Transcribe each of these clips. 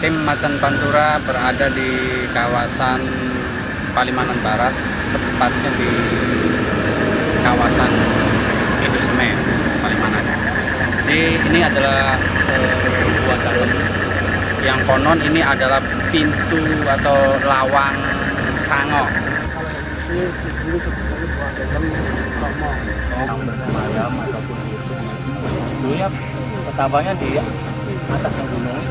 Tim Macan Pantura berada di kawasan Palimanan Barat, tepatnya di kawasan Indosemen Palimanan. Jadi ini adalah gua dalam yang konon ini adalah pintu atau lawang Sango. Bersemayam ataupun dulu ya pertamanya di atas yang gunung.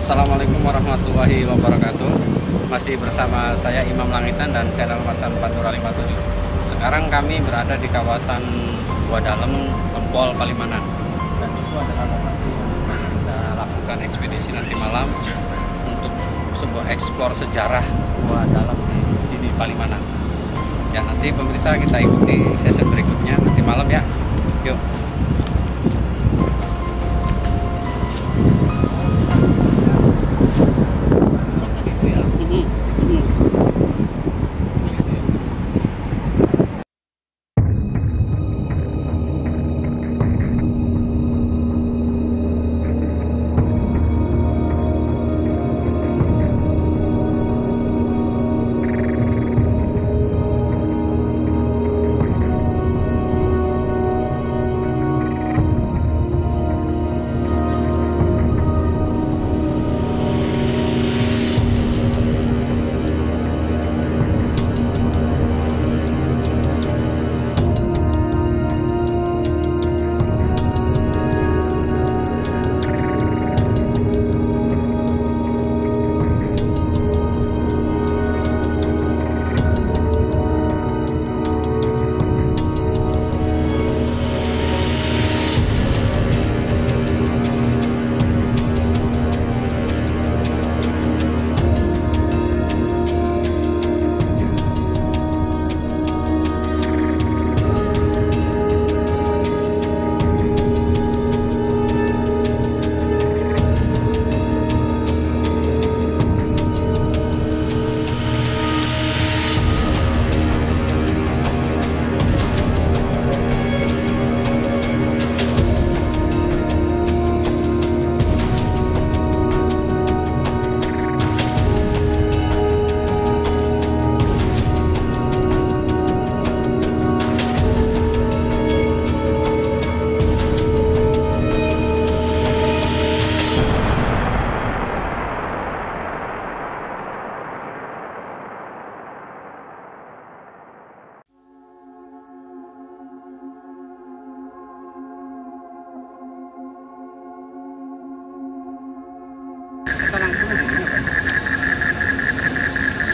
Assalamualaikum warahmatullahi wabarakatuh. Masih bersama saya Imam Langitan dan channel Macan Pantura 57. Sekarang kami berada di kawasan Gua Dalem, Gempol, Palimanan. Dan itu adalah lokasi yang kita lakukan ekspedisi nanti malam untuk sebuah eksplor sejarah Gua Dalem di sini Palimanan. Ya, nanti pemirsa kita ikuti sesi berikutnya nanti malam ya. Yuk.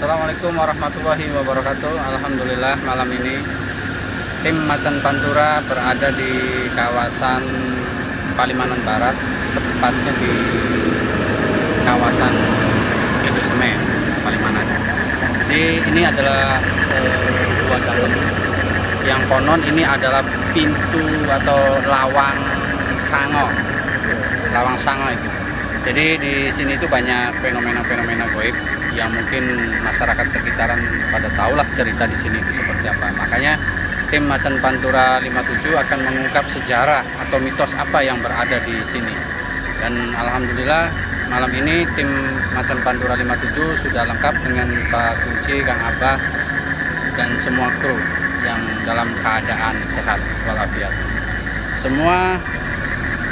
Assalamualaikum warahmatullahi wabarakatuh. Alhamdulillah malam ini tim Macan Pantura berada di kawasan Palimanan Barat, tepatnya di kawasan Indosemen Palimanan. Jadi ini adalah gua dalam yang konon ini adalah pintu atau lawang sango itu. Jadi di sini itu banyak fenomena-fenomena gaib yang mungkin masyarakat sekitaran pada tahulah cerita di sini itu seperti apa. Makanya tim Macan Pantura 57 akan mengungkap sejarah atau mitos apa yang berada di sini. Dan alhamdulillah malam ini tim Macan Pantura 57 sudah lengkap dengan Pak Kunci, Kang Abah, dan semua kru yang dalam keadaan sehat walafiat. Semua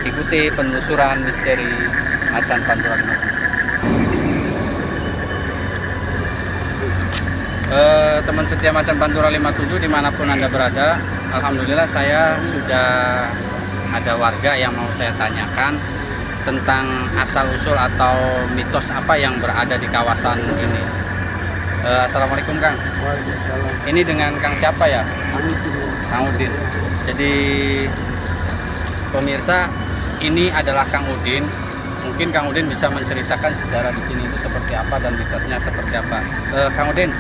ikuti penelusuran misteri Macan Pantura 57. Teman setia Macan Pantura 57 dimanapun Anda berada, alhamdulillah saya sudah ada warga yang mau saya tanyakan tentang asal-usul atau mitos apa yang berada di kawasan ini. Assalamualaikum Kang. Waalaikumsalam. Ini dengan Kang siapa ya? Kang Udin. Jadi pemirsa, ini adalah Kang Udin. Mungkin Kang Udin bisa menceritakan sejarah di sini itu seperti apa dan mitosnya seperti apa. Kang Udin,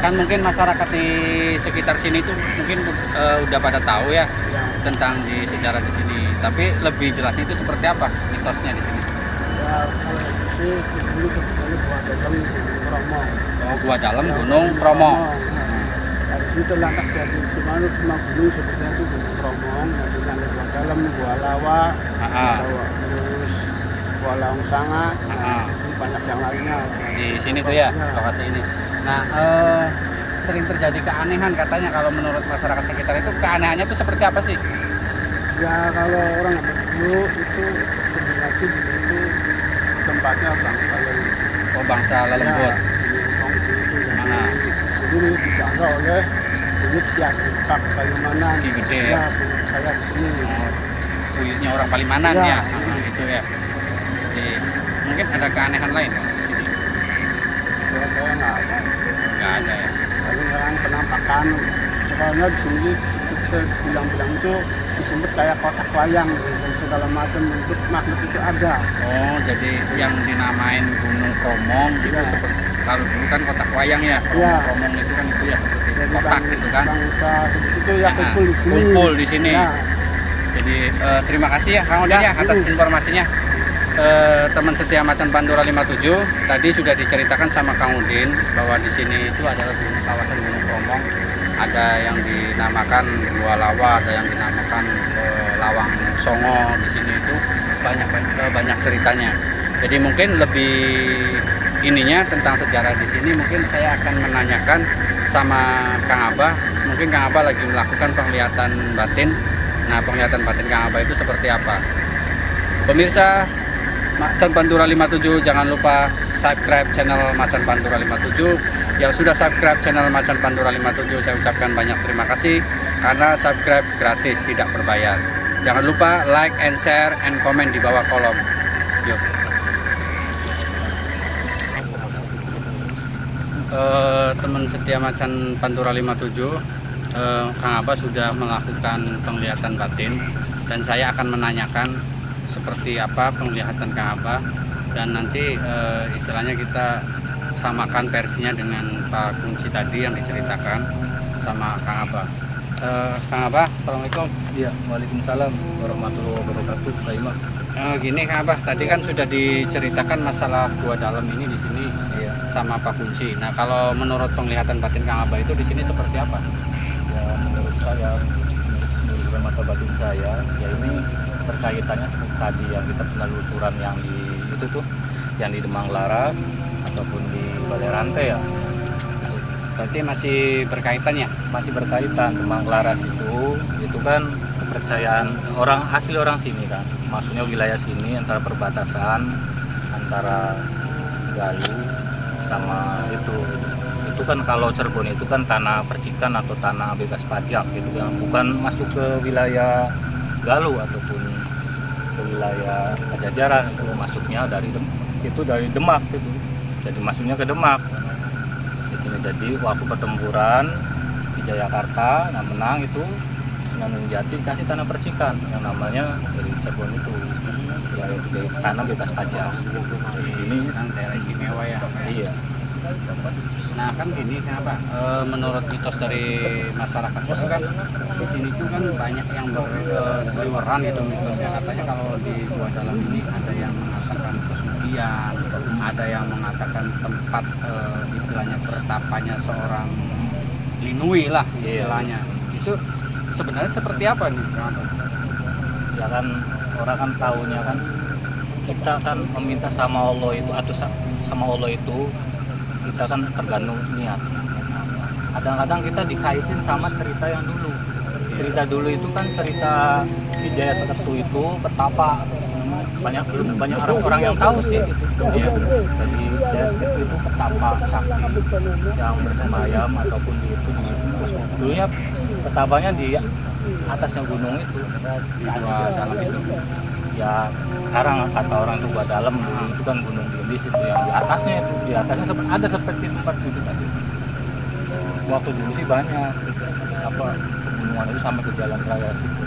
kan mungkin masyarakat di sekitar sini itu mungkin udah pada tahu ya tentang di sejarah di sini. Tapi lebih jelasnya itu seperti apa mitosnya di sini? Ya kalau itu sih dulu sebetulnya Oh, Gua Dalam Gunung Bromo. gua dalam Gunung Bromo. Dari situ lantas jadi semua gunung sebetulnya itu Gunung Bromo. Nanti ada Gua Dalam, Gua Lawa, terus Gua Lawang Sanga, banyak yang lainnya. Di sini tuh ya lokasi ini. Nah, sering terjadi keanehan katanya kalau menurut masyarakat sekitar itu keanehannya itu seperti apa sih? Ya kalau orang dulu itu sebenarnya sih itu tempatnya bangsa lembut. Oh, bangsa lelembut. Jadi dijaga oleh buyut yang dekat Palimanan. Gede ya. Ya, buyut saya di sini. Buyutnya orang Palimanan ya. Gitu ya. Jadi mungkin ada keanehan lain di sini. Ya, saya nggak ada. Nggak ada ya. Paling orang penampakan. Soalnya di sini bilang-bilang itu disebut kayak kotak wayang dan segala macam bentuk makhluk itu ada. Oh, jadi yang dinamain Gunung Promong gitu seperti kalau dulu kan kotak wayang ya. Promong itu kan itu ya seperti Jadi kotak gitu kan. Bangsa itu ya kumpul di sini. Kumpul di sini. Ya. Jadi terima kasih ya Kang Udin ya atas informasinya. Teman setia Macan Pantura 57 tadi sudah diceritakan sama Kang Udin bahwa di sini itu adalah kawasan Gunung Promong. Ada yang dinamakan Gua Lawa, ada yang dinamakan Lawang Songo. Di sini itu banyak ceritanya. Jadi mungkin lebih ininya tentang sejarah di sini mungkin saya akan menanyakan sama Kang Abah. Mungkin Kang Abah lagi melakukan penglihatan batin. Nah, penglihatan batin Kang Abah itu seperti apa? Pemirsa Macan Pantura 57, jangan lupa subscribe channel Macan Pantura 57. Yang sudah subscribe channel Macan Pantura 57, saya ucapkan banyak terima kasih karena subscribe gratis, tidak berbayar. Jangan lupa like and share and comment di bawah kolom. Yuk. Teman setia Macan Pantura 57, Kang Abah sudah melakukan penglihatan batin dan saya akan menanyakan seperti apa penglihatan Kang Abah dan nanti istilahnya kita samakan versinya dengan Pak Kunci tadi yang diceritakan sama Kang Abah. Kang Abah, assalamualaikum. Iya, waalaikumsalam warahmatullahi wabarakatuh. Pak Imam. Gini Kang Abah, tadi kan sudah diceritakan masalah gua dalam ini di sini sama Pak Kunci. Nah, kalau menurut penglihatan batin Kang Abah itu di sini seperti apa? Ya, menurut saya, menurut mata batin saya, ya ini terkaitannya seperti tadi yang kita penelusuran yang di itu tuh, yang di Demang Laras ataupun di Balai Rantai ya. Berarti masih berkaitan ya? Masih berkaitan. Demang Laras itu kan kepercayaan asli orang sini kan. Maksudnya wilayah sini antara perbatasan antara Galuh sama itu kan kalau Cirebon itu kan tanah percikan atau tanah bebas pajak gitu yang bukan masuk ke wilayah Galuh ataupun ke wilayah Pajajaran, itu masuknya dari Demak itu, jadi masuknya ke Demak Ini jadi waktu pertempuran di Jayakarta, nah menang itu Sunan Gunung Jati kasih tanah percikan yang namanya dari Cirebon itu, ya itu tanah bebas pajak. Di sini Kan daerah istimewa ya. iya. Nah kan gini kenapa? Menurut mitos dari masyarakat itu kan di sini tuh kan banyak yang berseliweran gitu mitosnya, katanya kalau di Gua Dalam ini ada yang mengatakan pesugihan, ada yang mengatakan tempat istilahnya pertapanya seorang Linui lah istilahnya. Itu sebenarnya seperti apa nih? Ya kan orang kan tahunya kan kita kan meminta sama Allah itu atau sama Allah itu kita kan tergantung niat. Kadang-kadang kita dikaitin sama cerita yang dulu. Cerita dulu itu kan cerita di Jaya Seketu itu betapa banyak orang yang tahu sih itu. Ya. Jadi Jaya Seketu itu betapa sakti yang bersemayam ataupun di itu dulunya betapanya di atasnya gunung itu. Di Gua Dalam itu. Ya sekarang kata orang itu Gua Dalam, dulu itu kan gunung Gendis itu yang di atasnya ada seperti tempat itu tadi. Waktu dulu sih banyak apa pegunungan itu sampai ke jalan raya situ.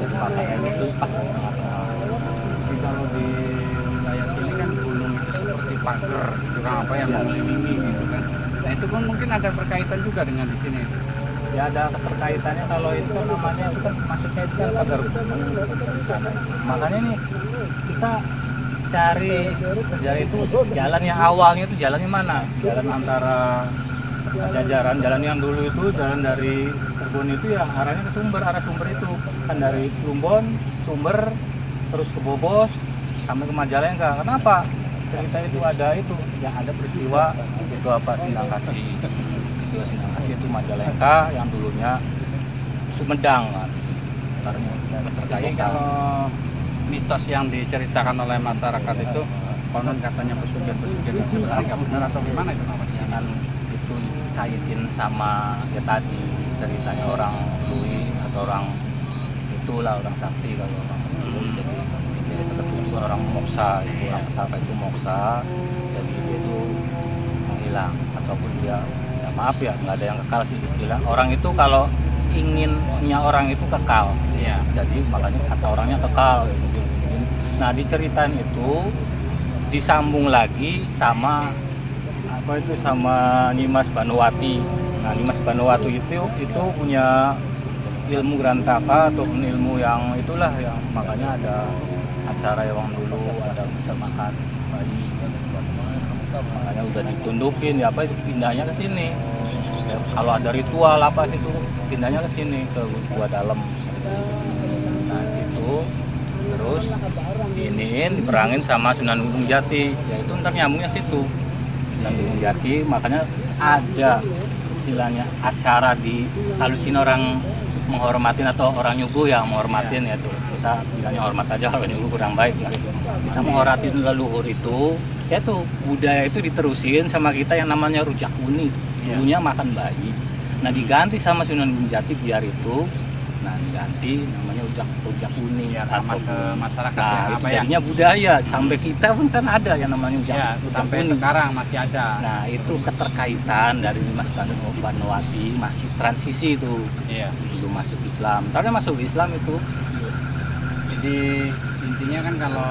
Jadi makanya itu pas Jadi kalau di wilayah sini kan gunung itu seperti pagar gitu kan, apa yang mengelilingi gitu kan. Nah itu kan mungkin ada berkaitan juga dengan di sini. ya ada keterkaitannya. Kalau itu kan namanya itu kan maksudnya itu kan pagar gunung di sana. Makanya nih kita cari itu jalan yang awalnya itu jalannya mana? Jalan antara Pajajaran, jalan yang dulu itu jalan dari Cirebon itu yang arahnya ke Sumber, arah Sumber itu kan dari Plumbon, Sumber, terus ke Bobos sampai ke Majalengka. Kenapa? Cerita itu ada itu, yang ada peristiwa itu apa Sinangkasi, peristiwa Sinangkasi itu Majalengka yang dulunya Sumedang kan. Jadi kalau mitos yang diceritakan oleh masyarakat itu konon katanya pesugihan-pesugihan itu sebenarnya nggak benar atau gimana itu namanya? Kan itu kaitin sama ya tadi ceritanya orang Lui atau orang itulah orang sakti kalau orang Lui. Jadi seperti itu orang moksa itu orang petaka itu moksa, jadi dia itu menghilang ataupun dia ya maaf ya nggak ada yang kekal sih istilah orang itu. Kalau inginnya orang itu kekal ya, jadi makanya kata orangnya kekal gitu. Nah di ceritaan itu disambung lagi sama apa itu sama Nimas Banowati. Nah Nimas Banowati itu punya ilmu Grantaka atau ilmu yang itulah yang makanya ada acara yang dulu ada bisa makan bayi, makanya udah ditundukin ya apa itu pindahnya ke sini. Ya, kalau ada ritual apa itu pindahnya ke sini ke Gua Dalam. Nah itu terus diiniin diperangin sama Sunan Gunung Jati, yaitu ntar nyambungnya situ. Sunan Gunung Jati, makanya ada istilahnya acara di kalau sini orang menghormatin atau orang nyuguh ya menghormatin ya tuh. Kita bilangnya hormat aja, kalau nyuguh kurang baik ya. Kita menghormatin leluhur itu, ya tuh budaya itu diterusin sama kita yang namanya rujak uni. Dulunya makan bayi. Nah diganti sama Sunan Gunung Jati biar itu. Nah diganti namanya rujak uni ya Sama ke masyarakat nah, ya, apa ya? jadinya budaya sampai kita pun kan ada yang namanya rujak Sampai uni. sekarang masih ada. Nah itu keterkaitan dari Mas Banowati masih transisi itu. Iya. Belum masuk Islam. Karena masuk Islam itu. Jadi intinya kan kalau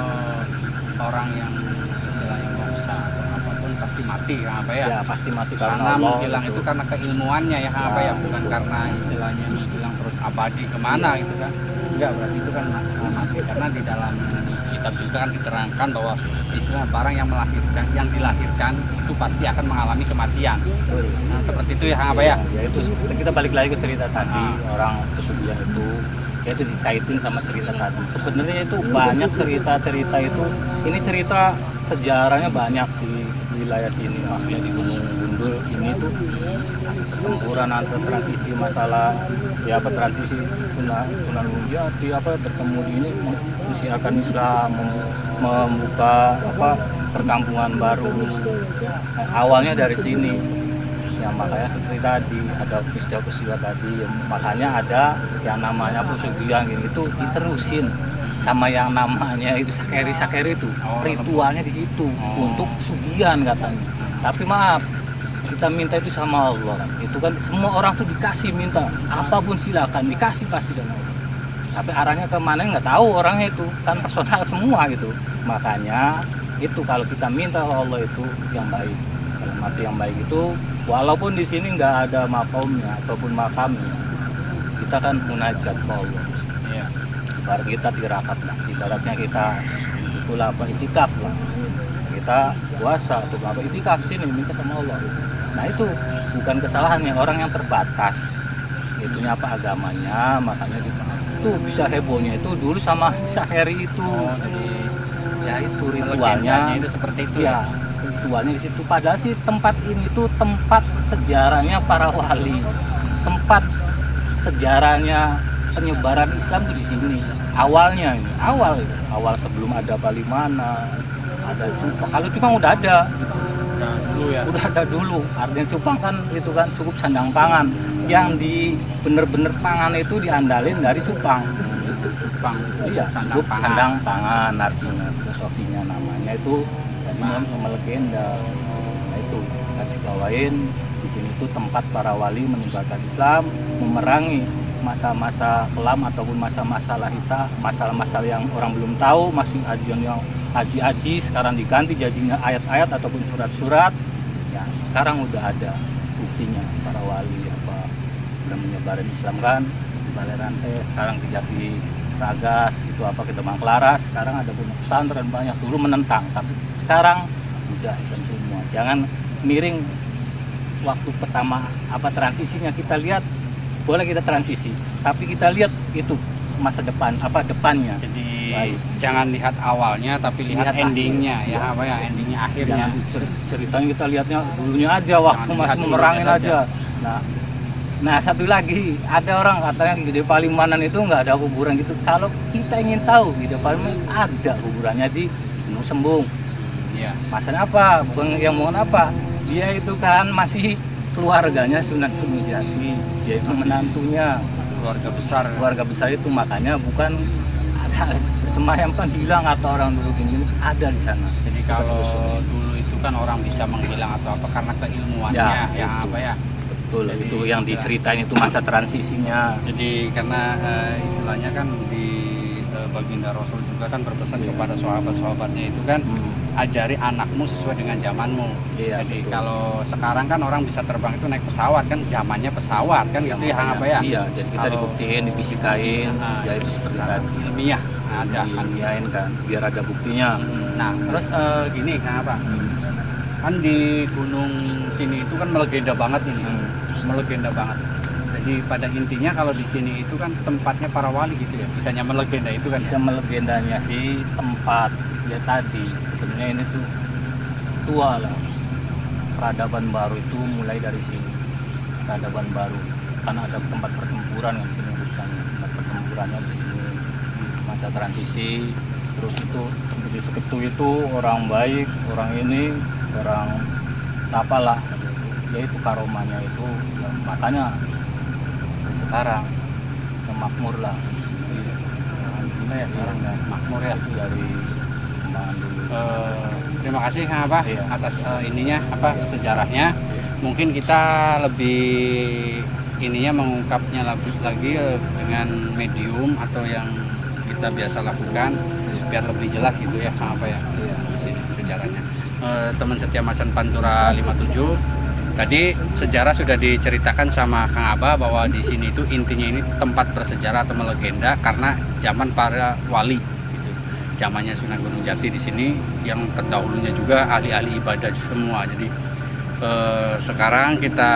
orang yang istilahnya moksa atau apapun pasti mati kan apa ya? Ya pasti mati karena Karena Allah. menghilang itu karena keilmuannya ya apa ya, bukan karena istilahnya menghilang terus abadi kemana gitu kan. Enggak, berarti itu kan mati karena di dalam kitab juga kan diterangkan bahwa istilah barang yang dilahirkan itu pasti akan mengalami kematian. Nah, seperti itu ya apa ya? Ya itu kita balik lagi ke cerita tadi orang pesugihan itu, ya itu dikaitin sama cerita tadi. Sebenarnya itu banyak cerita itu. Ini cerita sejarahnya banyak di wilayah sini, maksudnya di Gunung Gundul ini tuh pertempuran antar transisi masalah ya apa transisi Sunan Gunung Jati apa bertemu di ini mensiarkan Islam, membuka apa perkampungan baru. Nah, awalnya dari sini. Ya makanya seperti tadi ada peristiwa tadi, makanya ada yang namanya pesugihan gitu itu diterusin sama yang namanya itu sakeri itu ritualnya di situ untuk pesugihan katanya. Tapi maaf kita minta itu sama Allah kan. Itu kan semua orang tuh dikasih minta apapun silakan dikasih pasti sama Allah. Tapi arahnya kemana nggak tahu orangnya itu kan personal semua gitu. Makanya itu kalau kita minta ke Allah itu yang baik. Dalam arti yang baik itu walaupun di sini nggak ada makomnya ataupun makamnya, kita kan munajat ke Allah. Iya. Baru kita tirakat lah. Ibaratnya kita itulah apa itikaf lah. Kita puasa atau apa itikaf sini minta sama Allah. Nah itu bukan kesalahannya orang yang terbatas. Itunya apa agamanya, makanya kita itu bisa hebohnya itu dulu sama Syaheri itu. Jadi Ya itu legendanya ritualnya itu seperti itu ya. Ritualnya di situ. Padahal sih tempat ini tuh tempat sejarahnya para wali, tempat sejarahnya penyebaran Islam tuh di sini. Awalnya ini, awal sebelum ada Balimana, ada Cupang. Kalau Cupang udah ada, Nah, dulu ya. udah ada dulu. Artinya Cupang kan itu kan cukup sandang pangan. Yang di bener-bener pangan itu diandalin dari Cupang. Bang, Iya, cukup sandang pangan artinya, filosofinya namanya itu jadi melegenda. Nah itu garis bawain di sini tuh tempat para wali menyebarkan Islam, memerangi masa-masa kelam ataupun masa-masa lahita, masalah-masalah yang orang belum tahu, masih ajian yang aji-aji sekarang diganti jadinya ayat-ayat ataupun surat-surat. Ya, sekarang udah ada buktinya para wali apa udah menyebarin Islam kan di Balai Rantai, sekarang di Jati Ragas itu apa ke Demang Laras, sekarang ada pondok pesantren banyak dulu menentang, tapi sekarang udah Islam semua. Jangan miring waktu pertama apa transisinya kita lihat, boleh kita transisi, tapi kita lihat itu masa depan apa depannya. Jadi Baik. jangan lihat awalnya tapi lihat Lihat endingnya akhir. ya apa ya endingnya akhirnya. Jangan ceritanya kita lihatnya dulunya aja waktu Jangan masih lihat memerangin dulunya aja. Nah satu lagi ada orang katanya di Palimanan itu nggak ada kuburan gitu. Kalau kita ingin tahu di Palimanan ada kuburannya di Gunung Sembung. Iya. Masalahnya apa? Bukan yang mohon apa? Dia itu kan masih keluarganya Sunan Gunung Jati, dia itu menantunya keluarga besar itu, makanya bukan ada semayamkan hilang atau orang dulu gini ada di sana. Jadi kalau dulu itu kan orang bisa menghilang atau apa karena keilmuannya Ya, ya itu. apa ya. Betul, Jadi itu yang diceritain itu masa transisinya. Jadi karena istilahnya kan di baginda Rasul juga kan berpesan kepada sahabat-sahabatnya itu kan ajari anakmu sesuai dengan zamanmu. Iya, Jadi betul. kalau sekarang kan orang bisa terbang itu naik pesawat kan zamannya pesawat kan gitu ya apa ya. Iya, jadi kita Kalau- dibuktiin, dibisikain, Nah, ya itu seperti tadi. ilmiah ada kan. Diilmiahin kan, biar ada buktinya. Nah terus gini kenapa? Kan di gunung sini itu kan melegenda banget ini, melegenda banget. Jadi pada intinya kalau di sini itu kan tempatnya para wali gitu ya, bisanya melegenda itu kan. Bisa melegendanya sih tempat ya tadi sebenarnya ini tuh tua lah, peradaban baru itu mulai dari sini, peradaban baru kan ada tempat pertempuran yang disebutkan tempat pertempurannya di sini, masa transisi. Terus itu di Seketu itu orang baik, orang ini orang apalah, yaitu karomanya itu ya, makanya sekarang makmur lah. Gimana ya sekarang ya makmur ya itu dari kembangan dulu. Terima kasih Kang Abah Iya. atas ininya apa sejarahnya. Mungkin kita lebih ininya mengungkapnya lagi dengan medium atau yang kita biasa lakukan biar lebih jelas gitu ya Kang Abah ya. Iya. Di sini sejarahnya. Teman setia Macan Pantura 57. Tadi sejarah sudah diceritakan sama Kang Abah bahwa di sini itu intinya ini tempat bersejarah atau melegenda karena zaman para wali gitu. Zamannya Sunan Gunung Jati di sini yang terdahulunya juga ahli-ahli ibadah semua. Jadi sekarang kita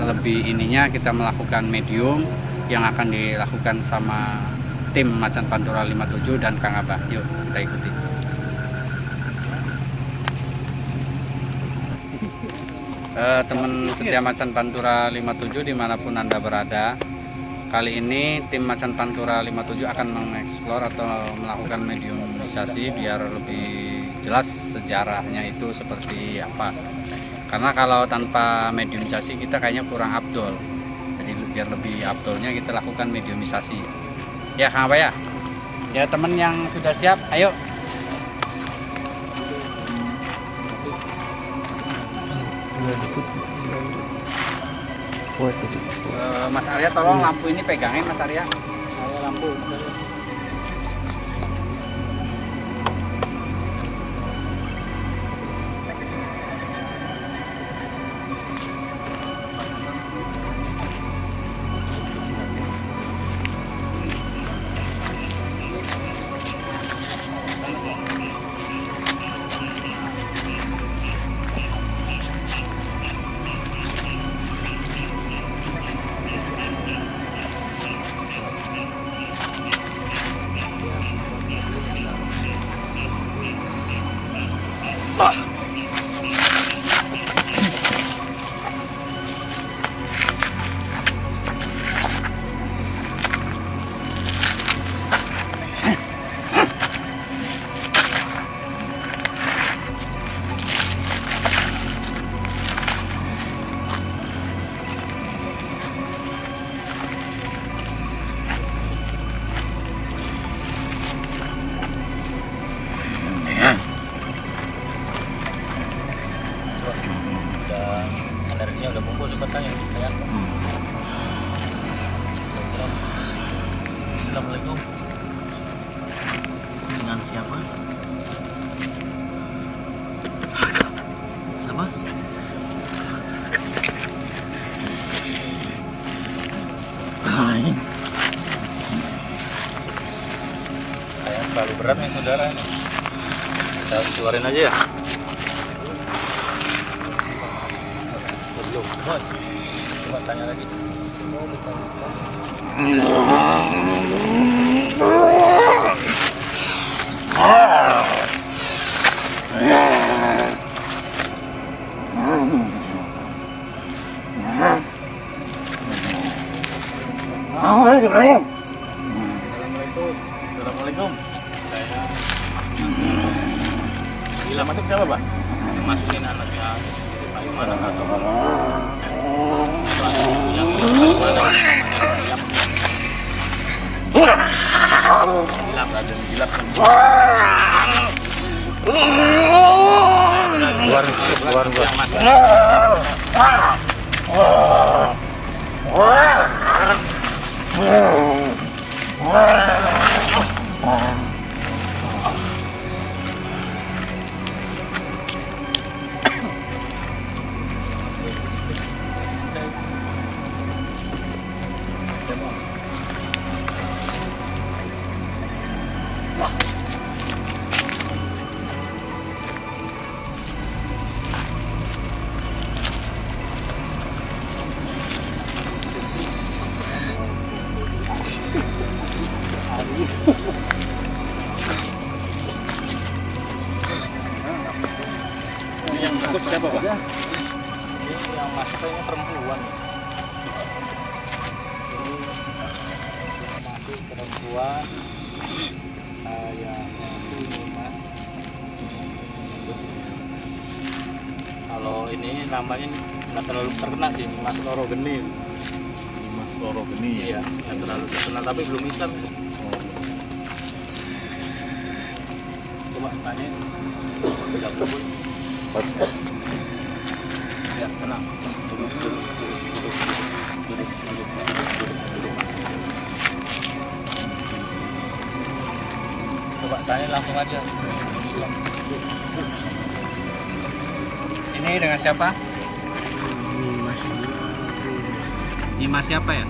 lebih ininya kita melakukan medium yang akan dilakukan sama tim Macan Pantura 57 dan Kang Abah. Yuk kita ikuti. Teman setia Macan Pantura 57 dimanapun Anda berada, kali ini tim Macan Pantura 57 akan mengeksplor atau melakukan mediumisasi biar lebih jelas sejarahnya itu seperti apa. Karena kalau tanpa mediumisasi kita kayaknya kurang abdol, jadi biar lebih abdolnya kita lakukan mediumisasi. Ya Kang Abah ya? Ya teman yang sudah siap, ayo. Mas Arya tolong lampu ini pegangin Mas Arya. Saya lampu. Energinya udah kumpul sebenarnya saya. Assalamualaikum. Dengan siapa? Sama? Saya terlalu berat nih saudara. Kita keluarin aja ya. Bos, coba tanya lagi. Assalamualaikum. Saya gila masuk siapa, Pak? Masukin anaknya Pak Iman atau yang masuk siapa, Pak? Ini yang masuk ini perempuan. Ini masuk perempuan. Kayaknya ini Mas. Kalau ini namanya nggak terlalu terkenal sih, Mas Loro Geni. Mas Loro Geni. Iya, nggak terlalu terkenal tapi belum hitam sih. Coba tanya. Tidak berebut. Ya, tenang. Duduk. Coba tanya langsung aja. Ini dengan siapa? Mas Dimas siapa ya?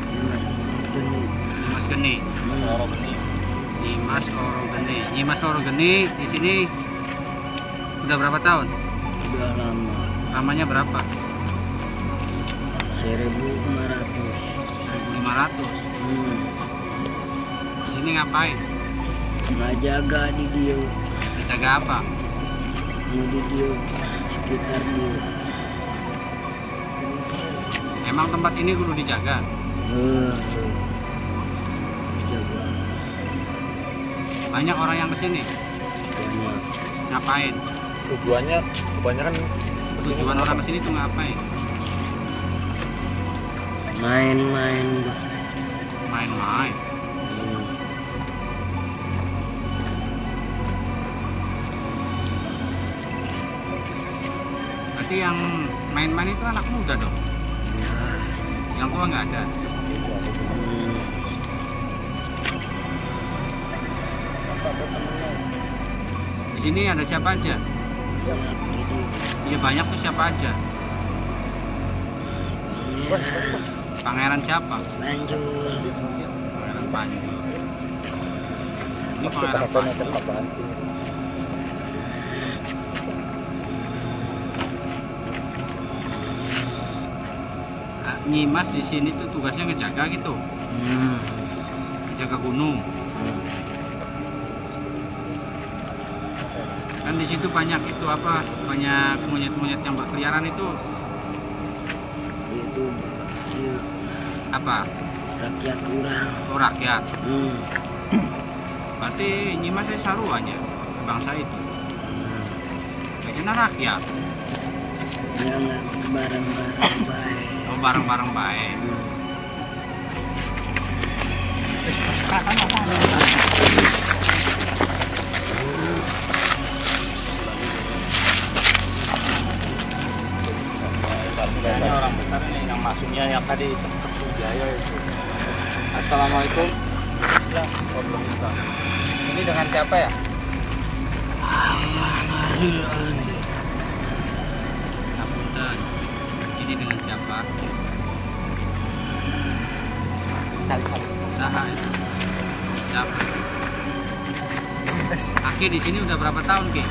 Geni. Dimas Geni. Loro Geni. Dimas Loro Geni. Dimas Loro Geni di sini udah berapa tahun? Udah lama. Lamanya berapa? 1.500. 1.500. Di sini ngapain? Nggak jaga di dia. Jaga apa? Mau di dia sekitar dia. Emang tempat ini kudu dijaga? Jaga. Banyak orang yang kesini? Banyak. Ngapain? Tujuannya kebanyakan Tujuan orang kesini tuh ngapain? Main-main. Main-main. Berarti yang main-main itu anak muda dong? Yang tua nggak ada. Di sini ada siapa aja? Iya banyak tuh siapa aja? Pangeran siapa? Banjur. Pangeran Banjur. Ini Pangeran Banjur. Nyimas di sini tuh tugasnya ngejaga gitu. Ngejaga gunung. Kan di situ banyak itu apa? Banyak monyet-monyet yang berkeliaran itu. Itu ya, Apa? rakyat kurang. Oh, rakyat. Berarti Nyimasnya saruannya bangsa itu. Kayaknya rakyat. Yang barang-barang baik. Oh, bareng-bareng baik. Kayaknya orang besar ini yang masuknya yang tadi sempat Jaya itu. Assalamualaikum. Ini dengan siapa ya? Ngapunten. Ini dengan siapa? Saha itu. Siapa? Aki di sini udah berapa tahun, Ki?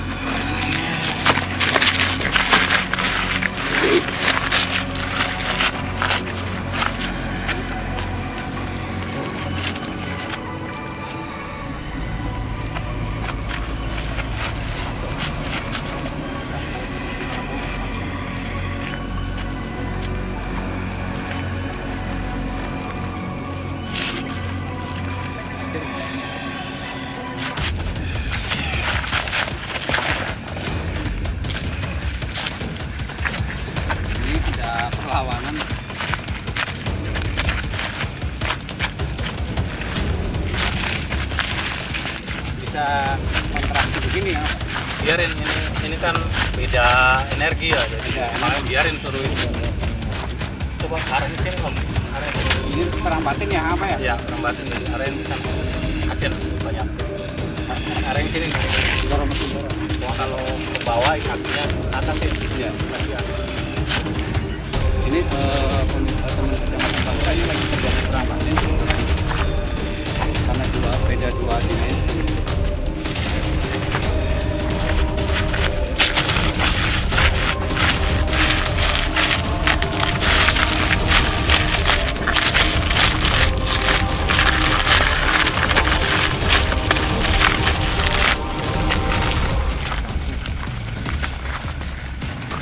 Ini tidak perlawanan. Bisa kontraksi begini ya? Biarin ini kan beda energi ya, jadi makanya biarin suruh itu. Coba aren sini om, aren. Ini perang batin ya apa ya? Ya rambatin dari aren kan hasil banyak. Aren sini. Wah, kalau ke bawah kakinya ke atas ya. Iya. Ini teman kecamatan Bangka ini lagi terjadi perang batin karena beda dua dimensi.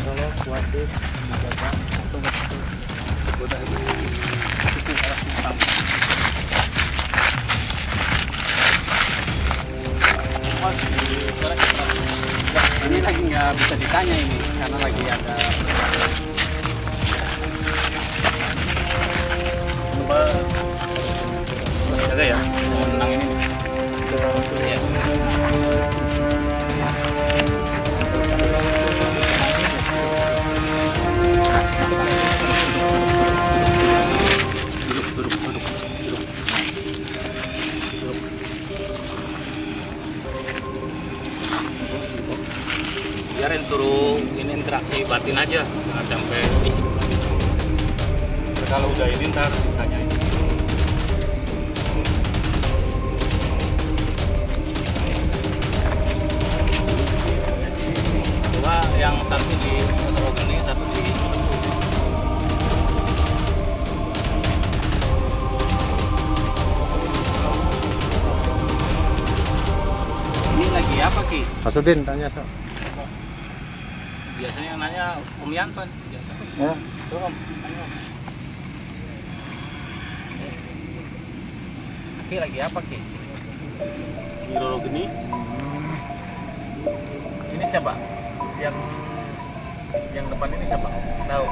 Kalau kuatir menjaga Ini lagi nggak bisa ditanya ini karena lagi ada Coba jaga ya, menang ini. ya. Biarin suruh ini interaksi batin aja, jangan sampai fisik. Kalau udah ini ntar ditanyain. Coba yang satu di Sorogeni, satu di Ini lagi apa Ki? Masudin tanya so. biasanya yang nanya Om Yanton. Biasa. Ya. Tuh Om, tanya. Ki lagi apa Ki? Di Sorogeni. Ini siapa? Yang depan ini siapa? Tahu?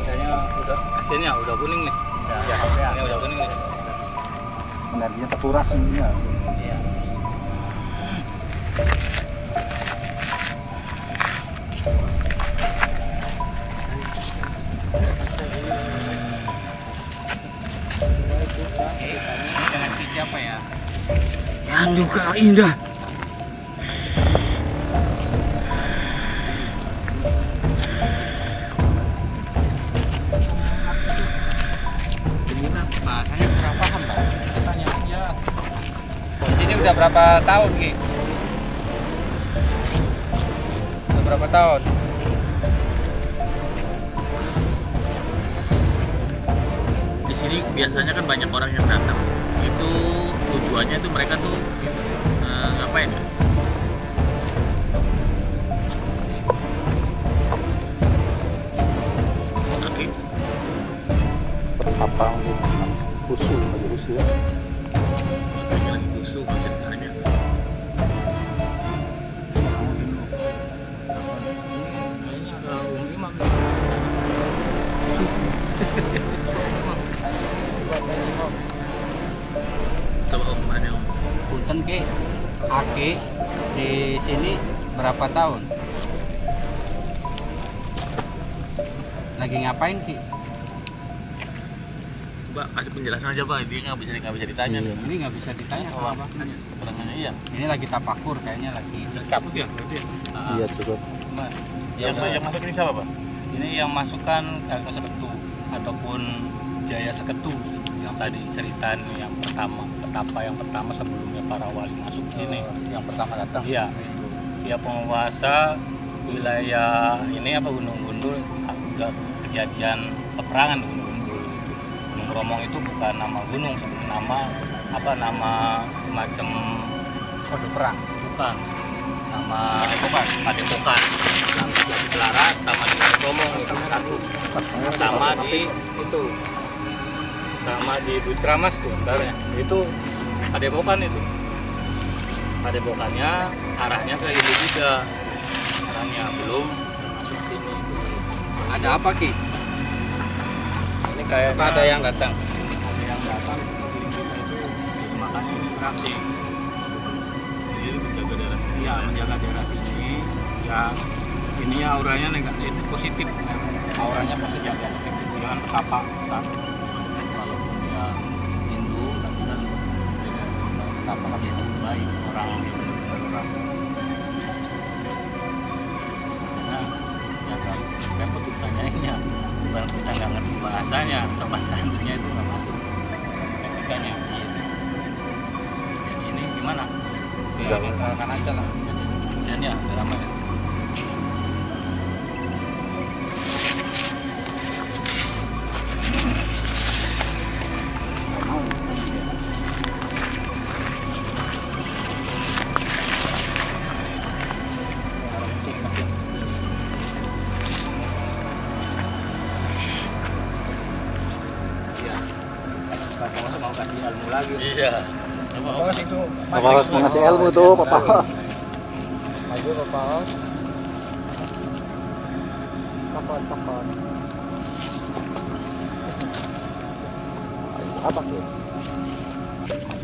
Kayaknya udah hasilnya udah kuning nih. Ya, ini udah kuning nih. Energinya terkuras sebenarnya. Iya. duka indah. Bahasanya kurang paham, Pak. Tanya aja. Di sini udah berapa tahun, Ki? Udah berapa tahun? Di sini biasanya kan banyak orang yang datang. Itu tujuannya itu mereka tuh ngapain ya? Oke. Apa usul lagi usul ya? Makanya lagi busuk ceritanya. Kayaknya ada Imam. Coba Om mana Om? Punten, Ki. Aki di sini berapa tahun? Lagi ngapain, Ki? Mbak kasih penjelasan aja Pak, dia nggak bisa ditanya. Ini nggak bisa ditanya kalau apa. Pertanyaannya iya. Ini lagi tapakur kayaknya lagi. Kabut ya berarti ya? Iya cukup. Mbak, Yang masuk ini siapa Pak? ini yang masukkan Gatot Seketu ataupun Jaya Seketu yang tadi ceritaan yang pertama, petapa yang pertama sebelumnya para wali masuk ke sini. Yang pertama datang. Iya, itu. Dia penguasa wilayah ini apa Gunung Gundul, udah kejadian peperangan di Gunung Gundul. Gunung Romong itu bukan nama gunung, sebenarnya nama semacam kode perang, bukan. Nama Padepokan. Yang jadi Selaras sama di Gunung Romong itu satu. Sama di itu. Sama di Butramas tuh, sebenarnya. Itu Padepokan itu. Padepokannya arahnya ke Ibu juga. Arahnya belum masuk sini. Ada apa, Ki? Ini kayak ada yang datang. Ada yang datang seperti kita itu makanya imigrasi. Jadi menjaga daerah. Iya, menjaga daerah sini. Ya, ini auranya negatif, positif. Auranya positif, ya. Jangan petapa satu. Walaupun dia Hindu, tapi kan dia petapa kan dia baik orang Hindu orang. Nah, ya kalau repot ditanyainnya, bukan kita nggak ngerti bahasanya, sopan santunnya itu nggak masuk etikanya. Gitu. Jadi ini gimana? Ya, kenalkan aja lah. Hujannya udah lama ya. Mau kasih ilmu lagi. Iya. Apa Om itu? Papa harus mengasih ilmu tuh, Papa. Maju Bapak Os. Kapan? Apa tuh?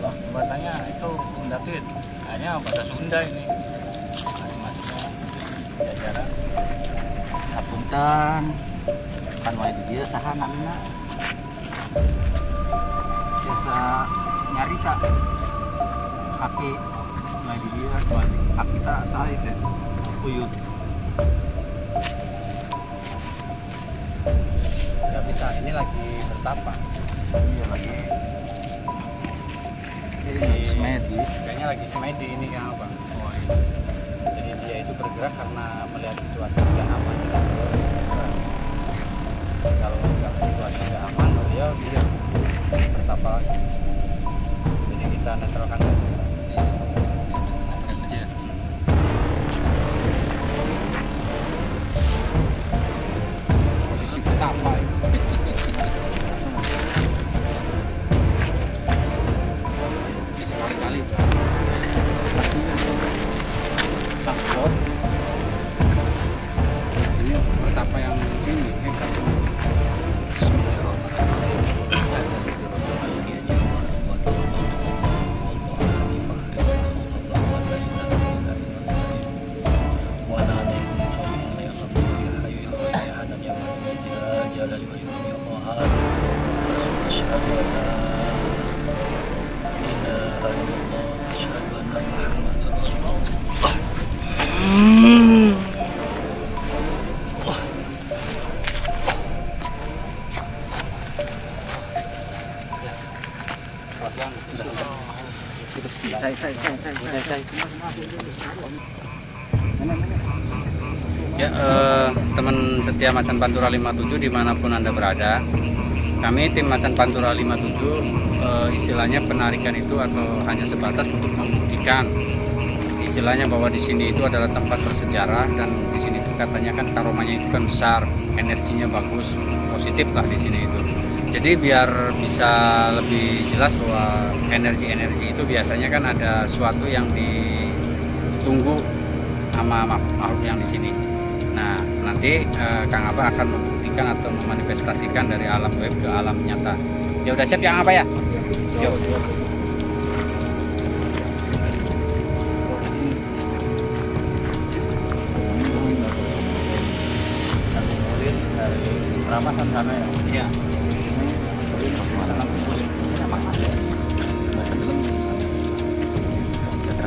Jembatannya itu Bung David, hanya bahasa Sunda ini. Masuknya jajaran. Apunten. Kan wae di dieu saha namina? Biasa nyarita. Kaki wae di dia, kaki tak saha itu. Uyut. Nggak bisa, ini lagi bertapa. Iya lagi. Semedi. Kayaknya lagi semedi ini kan Bang. Oh, iya. Jadi dia itu bergerak karena melihat situasi tidak aman. Kalau nggak situasi tidak aman, dia bertapa lagi. Jadi kita netralkan saja. Posisi bertapa. Sekali-kali takut ini betapa yang ini hebat. Asyhadu an Ya, teman setia Macan Pantura 57 dimanapun Anda berada, kami tim Macan Pantura 57 istilahnya penarikan itu atau hanya sebatas untuk membuktikan istilahnya bahwa di sini itu adalah tempat bersejarah, dan di sini itu katanya kan karomanya itu kan besar, energinya bagus, positif lah di sini itu. Jadi biar bisa lebih jelas bahwa energi-energi itu biasanya kan ada suatu yang ditunggu sama makhluk yang di sini. Nah, nanti Kang Abah akan membuktikan atau memanifestasikan dari alam web ke alam nyata. Ya udah siap Kang Abah ya? Yuk. Dari Ramasan sana ya. Iya.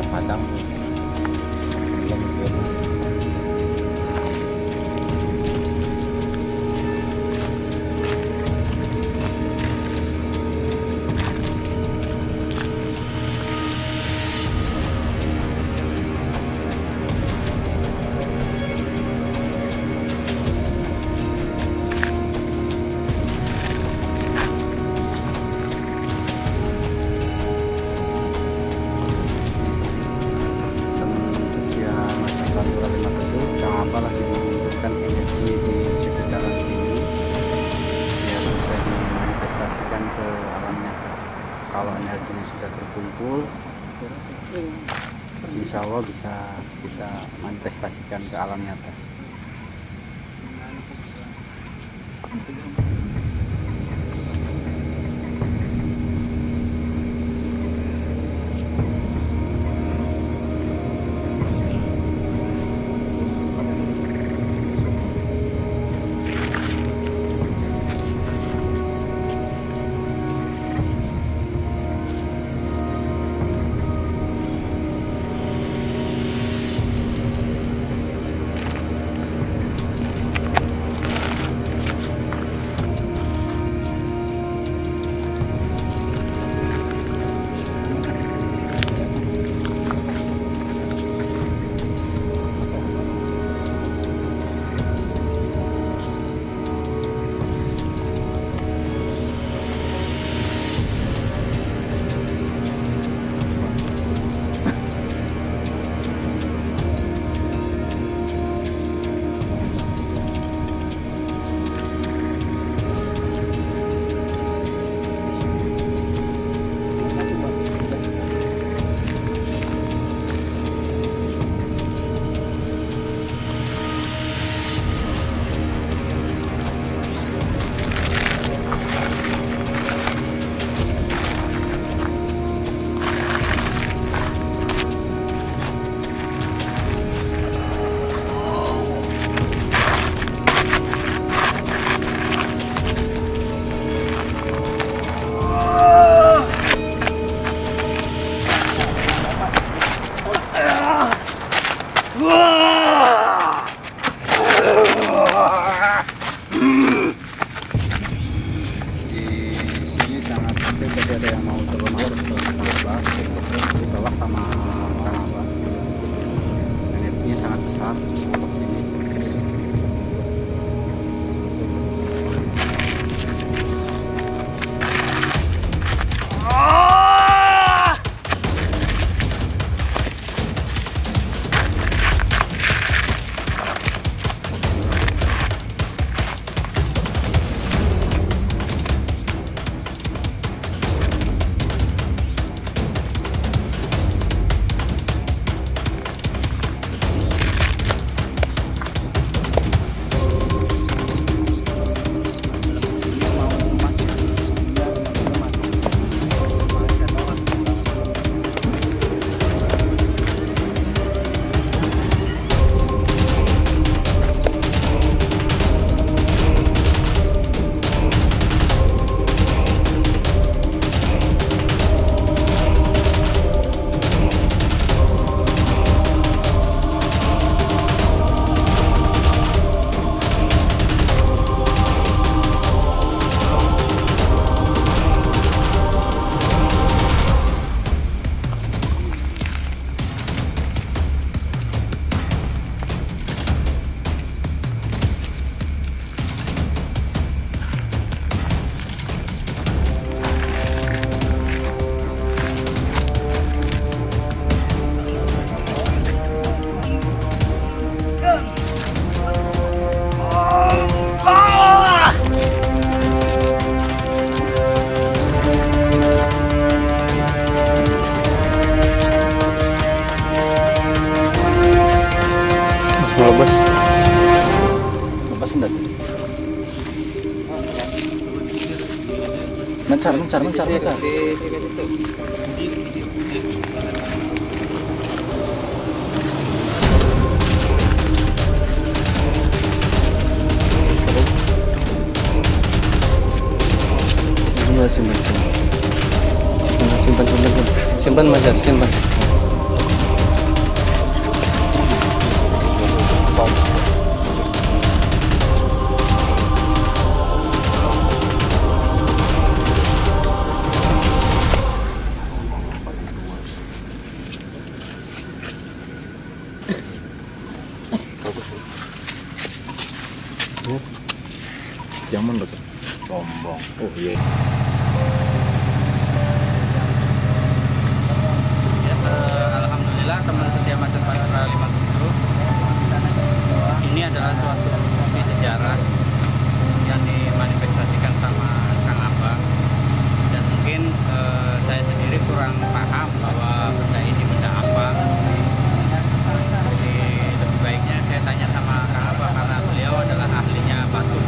Padang. Kalau energinya sudah terkumpul, insya Allah bisa kita manifestasikan ke alam nyata. enggak? Mencar. Simpan Mas, simpan. Jangan loh, sombong. Oh iya. Alhamdulillah teman setia Macan Pantura 57, ini adalah suatu kopi sejarah yang dimanifestasikan sama Kang Abang, dan mungkin saya sendiri kurang paham bahwa benda ini benda apa. Jadi lebih baiknya saya tanya sama Kang Abang karena beliau adalah ahlinya batu.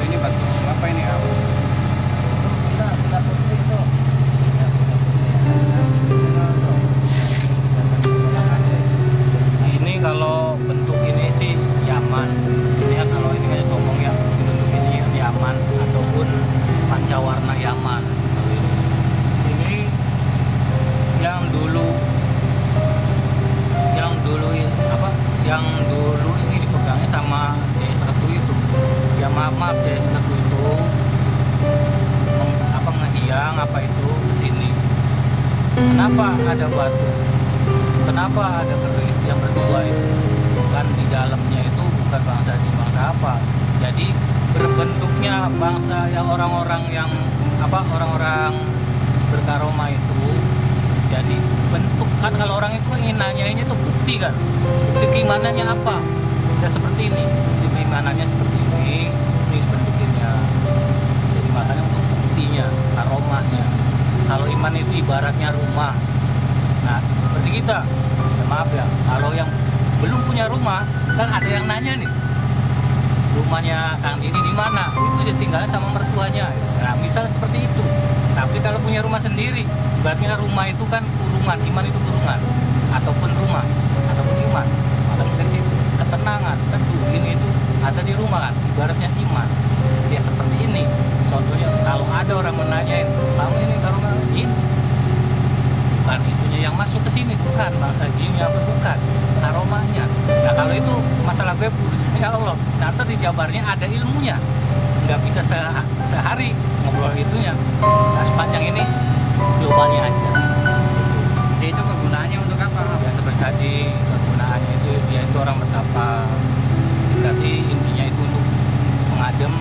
Ini batu apa ini Abang? Kalau bentuk ini sih Yaman, ini ya kalau ini kayak ngomong ya bentuk ini Yaman ataupun pancawarna Yaman. Ini yang dulu ini dipegangnya sama DS1 itu. Ya maaf DS1 itu ngehiang apa itu kesini. Kenapa ada batu? Kenapa ada keris yang berdua itu? Kan di dalamnya itu bukan bangsa di bangsa apa. Jadi berbentuknya bangsa yang orang-orang berkaroma itu. Jadi bentuk kan kalau orang itu ingin nanyainnya itu bukti kan. Bukti keimanannya apa? Ya seperti ini. Bukti keimanannya seperti ini bentuknya. Jadi makanya untuk buktinya, aromanya. Kalau iman itu ibaratnya rumah. Nah, seperti kita, maaf ya, kalau yang belum punya rumah, kan ada yang nanya nih, rumahnya Kang Dini di mana? Itu dia tinggalnya sama mertuanya. Nah, misal seperti itu. Tapi kalau punya rumah sendiri, berarti rumah itu kan kurungan, iman itu kurungan, ataupun rumah, ataupun iman. Maka dari situ ketenangan, tentu ini itu ada di rumah kan, ibaratnya iman. Ya seperti ini. Contohnya kalau ada orang menanyain, kamu ini karomah jin? Bukan itunya yang masuk ke sini, bukan bangsa jinnya, bukan aromanya. Nah kalau itu masalah gue urusannya Allah. Nah ntar di Jabarnya ada ilmunya, nggak bisa sehari ngobrol itunya. Nah sepanjang ini globalnya aja. Jadi itu kegunaannya untuk apa? Ya seperti tadi kegunaannya itu dia itu orang betapa. Berarti intinya itu untuk mengadem,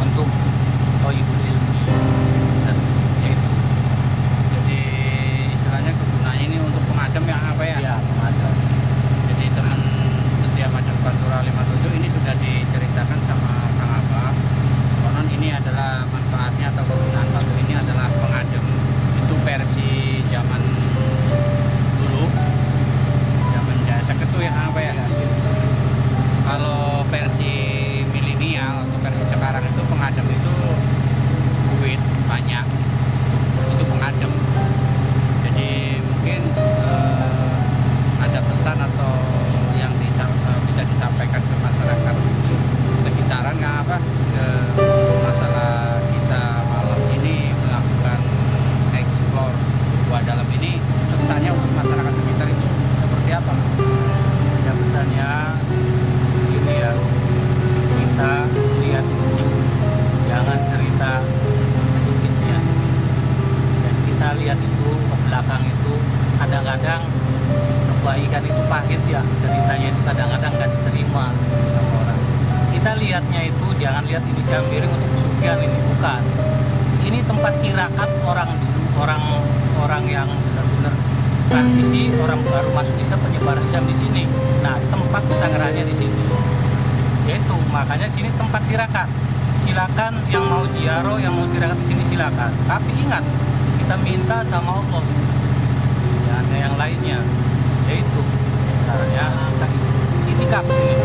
untuk toibul ilmi. Ini untuk pengadem yang apa ya? Iya, pengadem. Jadi teman setia Macan Pantura 57 ini sudah diceritakan sama Kang Abang. Konon ini adalah manfaatnya atau kegunaan batu ini adalah pengadem. Itu versi zaman dulu, zaman Jaya Seketu ya apa ya? Kalau versi milenial atau versi sekarang itu pengadem itu duit banyak, itu pengadem. Jadi mungkin ada pesan atau yang bisa disampaikan ke masyarakat sekitaran nggak apa ke masalah kita malam ini melakukan eksplor gua dalam ini, pesannya untuk masyarakat sekitar itu seperti apa? Ya pesannya ini ya, kita lihat jangan cerita sedikitnya, dan kita lihat itu ke belakang itu kadang-kadang kebaikan itu pahit ya, ceritanya itu kadang-kadang nggak diterima sama orang. Kita lihatnya itu jangan lihat inisial miring untuk kesucian, ini bukan. Ini tempat tirakat orang dulu, orang yang benar-benar transisi, orang baru masuk Islam, penyebar Islam di sini. Nah tempat pesanggrahannya di sini. Yaitu makanya sini tempat tirakat. Silakan yang mau ziarah, yang mau tirakat di sini silakan. Tapi ingat, kita minta sama Allah. Ya ada yang lainnya. Yaitu caranya kita itikaf sini.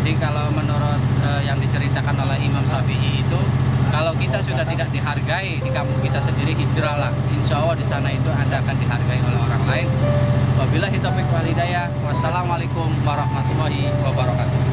Jadi kalau menurut yang diceritakan oleh Imam Syafi'i itu, kalau kita sudah tidak dihargai di kampung kita sendiri, hijrahlah. Insya Allah di sana itu Anda akan dihargai oleh orang lain. Wabillahi taufiq wal hidayah. Wassalamualaikum warahmatullahi wabarakatuh.